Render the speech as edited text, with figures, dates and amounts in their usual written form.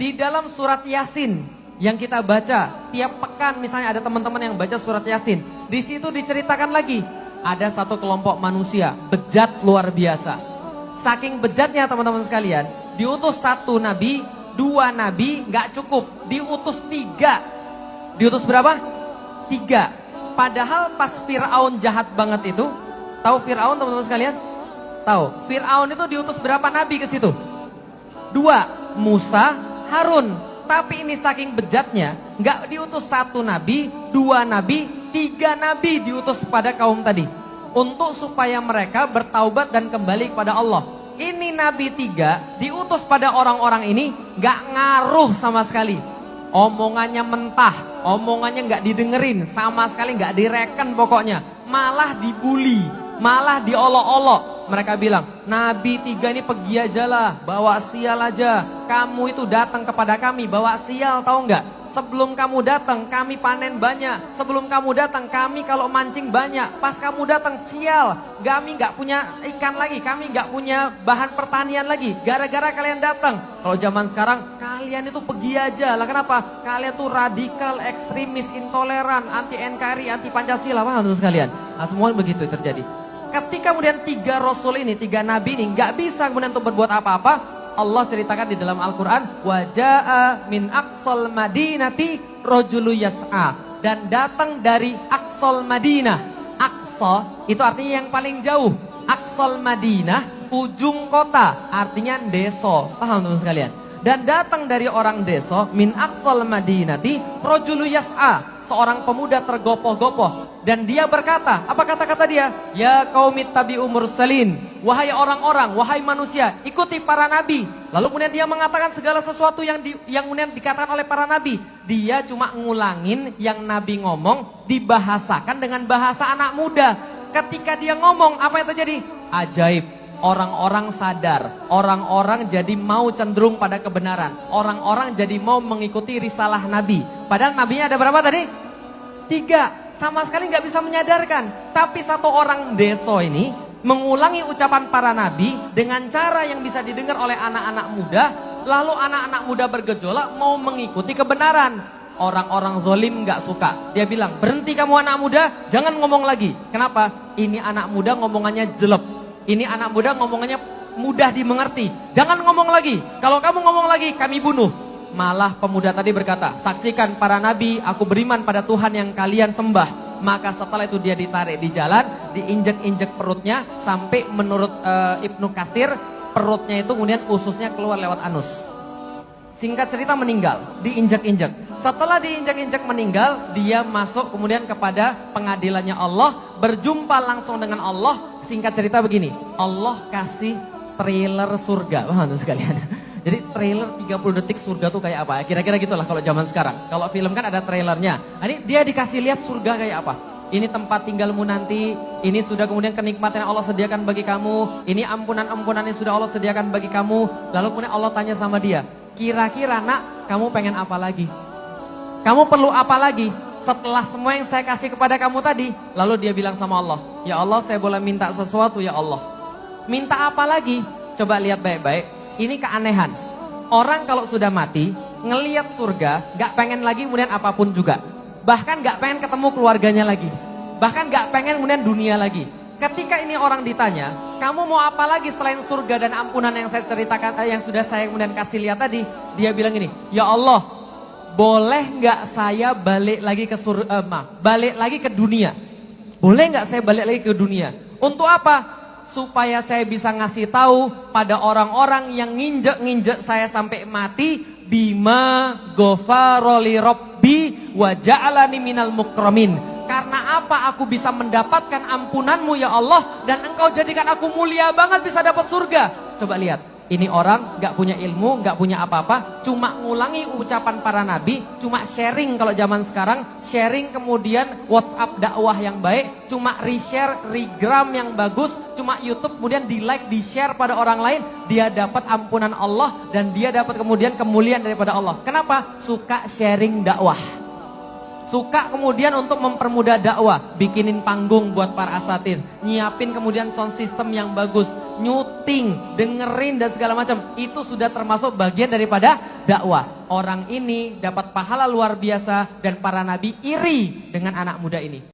Di dalam surat Yasin yang kita baca tiap pekan, misalnya ada teman-teman yang baca surat Yasin, di situ diceritakan lagi ada satu kelompok manusia bejat luar biasa. Saking bejatnya teman-teman sekalian, diutus satu nabi, dua nabi nggak cukup, diutus tiga. Diutus berapa? Tiga. Padahal pas Fir'aun jahat banget itu, tahu Fir'aun teman-teman sekalian? Tahu. Fir'aun itu diutus berapa nabi ke situ? Dua, Musa, Harun. Tapi ini saking bejatnya, nggak diutus satu nabi, dua nabi, tiga nabi diutus pada kaum tadi. Untuk supaya mereka bertaubat dan kembali kepada Allah. Ini nabi tiga diutus pada orang-orang ini nggak ngaruh sama sekali. Omongannya mentah, omongannya nggak didengerin, sama sekali nggak direken pokoknya. Malah dibully, malah diolok-olok. Mereka bilang, nabi tiga ini pergi aja lah, bawa sial aja. Kamu itu datang kepada kami, bawa sial, tahu nggak? Sebelum kamu datang, kami panen banyak. Sebelum kamu datang, kami kalau mancing banyak. Pas kamu datang, sial. Kami nggak punya ikan lagi, kami nggak punya bahan pertanian lagi. Gara-gara kalian datang. Kalau zaman sekarang, kalian itu pergi aja. Lah kenapa? Kalian tuh radikal, ekstremis, intoleran, anti NKRI, anti Pancasila, paham tuh sekalian? Nah, semua begitu terjadi. Ketika kemudian tiga rasul ini, tiga nabi ini nggak bisa kemudian untuk berbuat apa-apa, Allah ceritakan di dalam Al-Quran, waja'a min aqsal madinati rajulu yas'a, dan datang dari aqsal Madinah. Aqsa itu artinya yang paling jauh. Aqsal Madinah, ujung kota, artinya deso. Paham teman sekalian? Dan datang dari orang deso, min aqsal madinati rajulu yas'a, seorang pemuda tergopoh-gopoh. Dan dia berkata, apa kata-kata dia? Ya qaumit tabi'u mursalin, wahai orang-orang, wahai manusia, ikuti para nabi. Lalu kemudian dia mengatakan segala sesuatu yang kemudian dikatakan oleh para nabi. Dia cuma ngulangin yang nabi ngomong, dibahasakan dengan bahasa anak muda. Ketika dia ngomong, apa yang terjadi? Ajaib. Orang-orang sadar, orang-orang jadi mau cenderung pada kebenaran, orang-orang jadi mau mengikuti risalah Nabi. Padahal nabinya ada berapa tadi? 3, sama sekali nggak bisa menyadarkan. Tapi satu orang deso ini mengulangi ucapan para nabi dengan cara yang bisa didengar oleh anak-anak muda. Lalu anak-anak muda bergejolak mau mengikuti kebenaran. Orang-orang zalim nggak suka. Dia bilang, berhenti kamu anak muda, jangan ngomong lagi. Kenapa? Ini anak muda ngomongannya jelek. Ini anak muda ngomongannya mudah dimengerti. Jangan ngomong lagi. Kalau kamu ngomong lagi, kami bunuh. Malah pemuda tadi berkata, saksikan para nabi, aku beriman pada Tuhan yang kalian sembah. Maka setelah itu dia ditarik di jalan, diinjek-injek perutnya, sampai menurut Ibnu Katsir, perutnya itu kemudian ususnya keluar lewat anus. Singkat cerita meninggal, diinjak-injak. Setelah diinjak-injak meninggal, dia masuk kemudian kepada pengadilannya Allah, berjumpa langsung dengan Allah. Singkat cerita begini, Allah kasih trailer surga. Wah, sekalian. Jadi trailer 30 detik surga tuh kayak apa? Kira-kira gitulah kalau zaman sekarang. Kalau film kan ada trailernya. Nah, ini dia dikasih lihat surga kayak apa. Ini tempat tinggalmu nanti, ini sudah kemudian kenikmatan yang Allah sediakan bagi kamu, ini ampunan-ampunan yang sudah Allah sediakan bagi kamu. Lalu kemudian Allah tanya sama dia, kira-kira nak, kamu pengen apa lagi? Kamu perlu apa lagi setelah semua yang saya kasih kepada kamu tadi? Lalu dia bilang sama Allah, ya Allah, saya boleh minta sesuatu ya Allah. Minta apa lagi? Coba lihat baik-baik, ini keanehan. Orang kalau sudah mati, ngelihat surga, gak pengen lagi kemudian apapun juga. Bahkan gak pengen ketemu keluarganya lagi. Bahkan gak pengen kemudian dunia lagi. Ketika ini orang ditanya, kamu mau apa lagi selain surga dan ampunan yang saya ceritakan, yang sudah saya kemudian kasih lihat tadi? Dia bilang ini, ya Allah, boleh gak saya balik lagi ke balik lagi ke dunia? Boleh gak saya balik lagi ke dunia? Untuk apa? Supaya saya bisa ngasih tahu pada orang-orang yang nginjek-nginjek saya sampai mati, bima ghafaroli robbi wa ja'alani minal mukramin. Karena apa aku bisa mendapatkan ampunanmu ya Allah, dan engkau jadikan aku mulia banget bisa dapat surga. Coba lihat, ini orang gak punya ilmu, gak punya apa-apa, cuma ngulangi ucapan para nabi, cuma sharing. Kalau zaman sekarang sharing, kemudian WhatsApp dakwah yang baik, cuma reshare, regram yang bagus, cuma YouTube kemudian di like, di share pada orang lain, dia dapat ampunan Allah dan dia dapat kemudian kemuliaan daripada Allah. Kenapa? Suka sharing dakwah, Suka kemudian untuk mempermudah dakwah, bikinin panggung buat para asatidz, nyiapin kemudian sound system yang bagus, nyuting, dengerin dan segala macam. Itu sudah termasuk bagian daripada dakwah. Orang ini dapat pahala luar biasa dan para nabi iri dengan anak muda ini.